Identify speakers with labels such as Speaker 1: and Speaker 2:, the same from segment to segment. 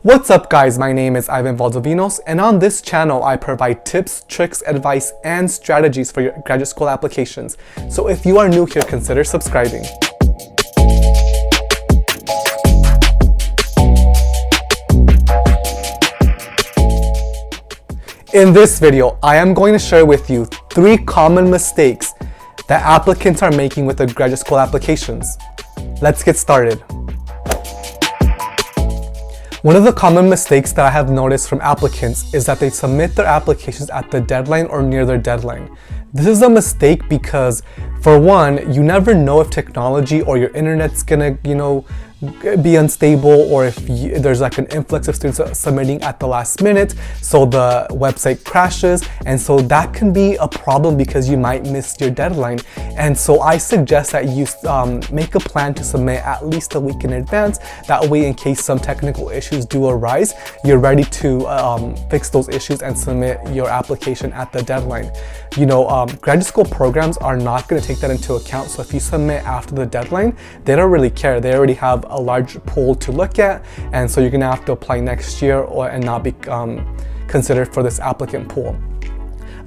Speaker 1: What's up guys, my name is Ivan Valdovinos, and on this channel I provide tips, tricks, advice, and strategies for your graduate school applications. So if you are new here, consider subscribing. In this video, I am going to share with you 3 common mistakes that applicants are making with their graduate school applications. Let's get started. One of the common mistakes that I have noticed from applicants is that they submit their applications at the deadline or near their deadline. This is a mistake because, for one, you never know if technology or your internet's gonna, be unstable, or if there's like an influx of students submitting at the last minute, so the website crashes, and so that can be a problem because you might miss your deadline. And so I suggest that you make a plan to submit at least a week in advance. That way, in case some technical issues do arise, you're ready to fix those issues and submit your application at the deadline. Graduate school programs are not going to take that into account. So if you submit after the deadline, they don't really care. They already have a large pool to look at, and so you're going to have to apply next year and not be considered for this applicant pool.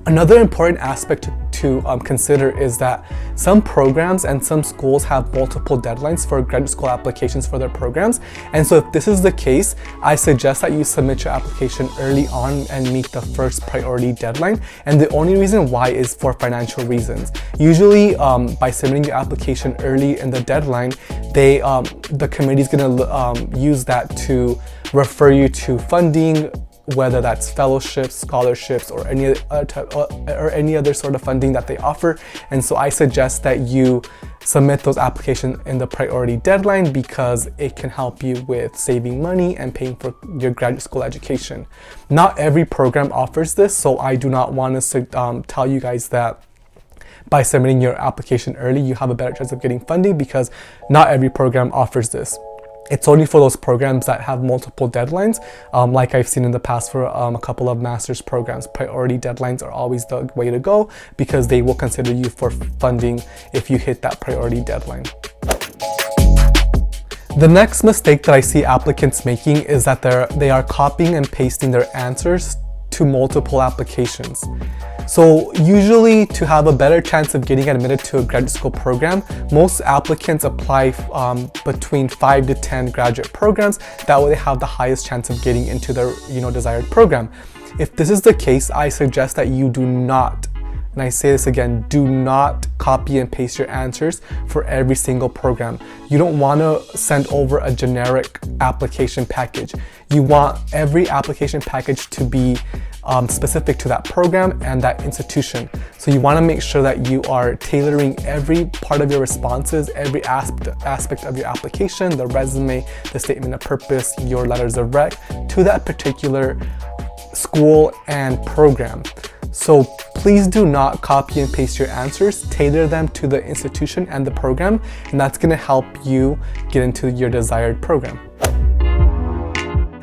Speaker 1: Another important aspect to consider is that some programs and some schools have multiple deadlines for graduate school applications for their programs. And so if this is the case, I suggest that you submit your application early on and meet the first priority deadline. And the only reason why is for financial reasons. Usually by submitting your application early in the deadline, the committee is going to use that to refer you to funding, whether that's fellowships, scholarships, or any other sort of funding that they offer. And so I suggest that you submit those applications in the priority deadline because it can help you with saving money and paying for your graduate school education. Not every program offers this, so I do not want to tell you guys that by submitting your application early, you have a better chance of getting funding, because not every program offers this. It's only for those programs that have multiple deadlines, like I've seen in the past for a couple of master's programs. Priority deadlines are always the way to go because they will consider you for funding if you hit that priority deadline. The next mistake that I see applicants making is that they are copying and pasting their answers to multiple applications. So usually, to have a better chance of getting admitted to a graduate school program, most applicants apply between 5 to 10 graduate programs. That way they have the highest chance of getting into their desired program. If this is the case, I suggest that you do not, and I say this again, do not copy and paste your answers for every single program. You don't want to send over a generic application package. You want every application package to be specific to that program and that institution. So you want to make sure that you are tailoring every part of your responses, every aspect of your application, the resume, the statement of purpose, your letters of rec, to that particular school and program. So please do not copy and paste your answers. Tailor them to the institution and the program, and that's going to help you get into your desired program.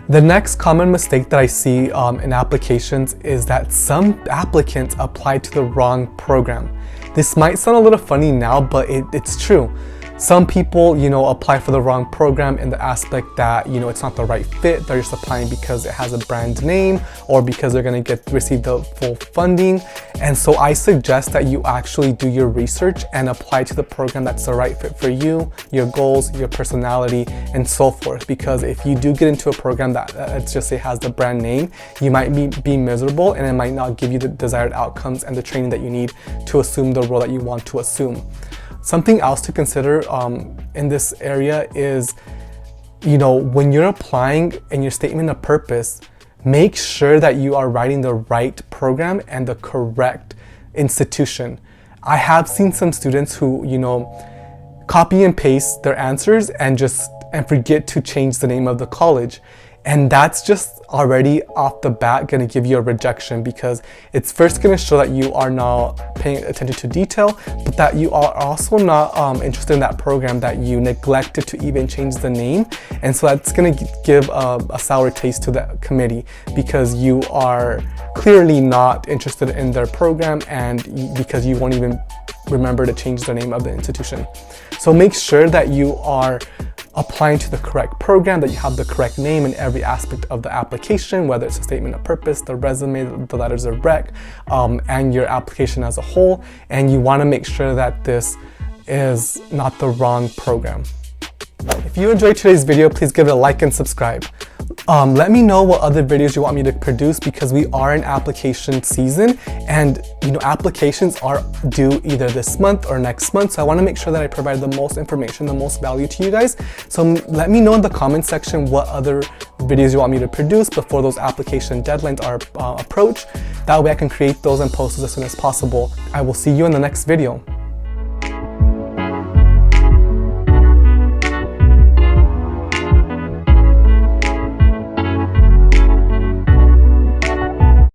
Speaker 1: The next common mistake that I see in applications is that some applicants apply to the wrong program. This might sound a little funny now, but it's true. Some people, apply for the wrong program in the aspect that, it's not the right fit. They're just applying because it has a brand name or because they're going to receive the full funding. And so I suggest that you actually do your research and apply to the program that's the right fit for you, your goals, your personality, and so forth. Because if you do get into a program that let's just say has the brand name, you might be miserable, and it might not give you the desired outcomes and the training that you need to assume the role that you want to assume. Something else to consider in this area is, when you're applying in your statement of purpose, make sure that you are writing the right program and the correct institution. I have seen some students who, copy and paste their answers and forget to change the name of the college. And that's just already off the bat going to give you a rejection, because it's first going to show that you are not paying attention to detail, but that you are also not interested in that program, that you neglected to even change the name. And so that's going to give a sour taste to the committee, because you are clearly not interested in their program, and because you won't even remember to change the name of the institution. So make sure that you are applying to the correct program, that you have the correct name in every aspect of the application, whether it's a statement of purpose, the resume, the letters of rec, and your application as a whole. And you want to make sure that this is not the wrong program. If you enjoyed today's video, please give it a like and subscribe. Let me know what other videos you want me to produce, because we are in application season, and applications are due either this month or next month. So I want to make sure that I provide the most information, the most value to you guys. So let me know in the comment section what other videos you want me to produce before those application deadlines are approached. That way I can create those and post those as soon as possible. I will see you in the next video.